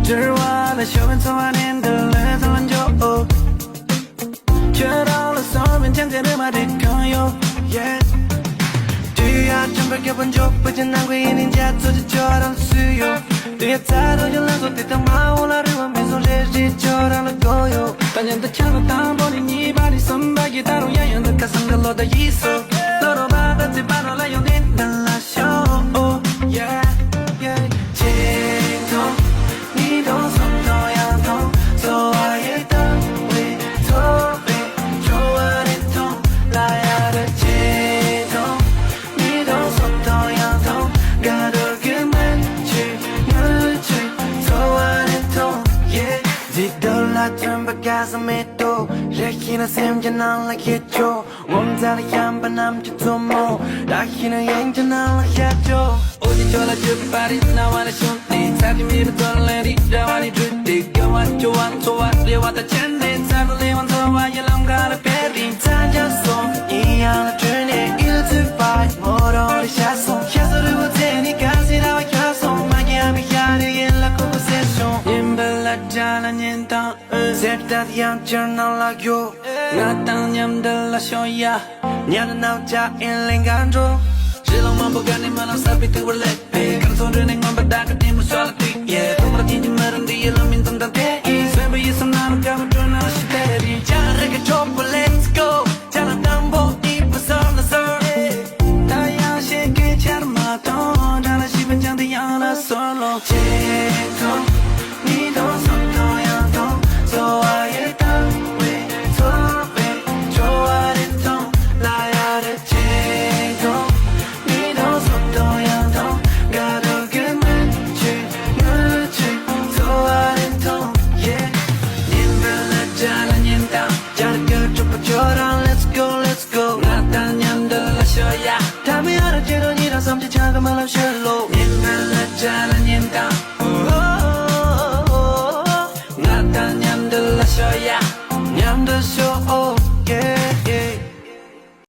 들어와 쇼면 소환인 들려서 안줘 저러러 쏘면 장전을 맞을 거요 yeah. 뒤야 좀 밝혀본 적 빠진 난괴인인 자투지처럼 수요 뒤에 타도 연락도 됐던 마올라를 완면서 레지처럼 거요 단연도 차로 담보니 네 발이 선박이 다루야 연득한 상들로 다 있어 너로 받았지 바로 라이온인 달라쇼 yeah yeah 진동 니도 손도야 동 소화의 땅위 토비 좋아하는 통 라야를 진동 니도 손도야 동 가르기만 지물지 소화하는 통 yeah 뒤돌아준 가슴에 또 레키나 샘전한 라겠죠 웜달이 한번 남짓도 뭐 라키는 행전한 라겠죠 오직 졸라줄 바리 나와는 손니 사진미를 돌레리 자와니 주디 겨와 좋아 좋아 레와다 챈네 사글레완 소와 열랑가를 베리 다녔어 이 하나 줄네 일트바이 모로리 샷송 혀서를 못해니까 시라와 혀송 마기함이 야리 일라고 고세쇼 님벨라 잘하는다 셋다 양처럼 날라요 나땅 냠들라 쇼야 냐는 나오자 일랭간조 실롱만 보가니만 어차피 뜨월래 가는 소리는 행만 바다가 디무solati yeah 동그라 딘지 마른 뒤에 럼인 동단대 쇠부 이성 나는 가면 쫄나 시대리 자르게 좁고 let's go 자랑 땅보 입어서 나서 다양 쉽게 차르마도 자라 씹은 장대 야나 솔로 제통 니도 손도야 동 소화의 땅위 토비 좋아하는 통 라야를 제동 니도 손도야 동 가르기만 지물지 소화하는 통 yeah 님들라 잘하는다 자르게 좁아져라 let's go let's go 나딴 냠들라 쇼야 담이 알아지는 이런 섬지 작은 말람 셜로 님들라 잘하는다 나딴 냠들라 쇼야 냠들 쇼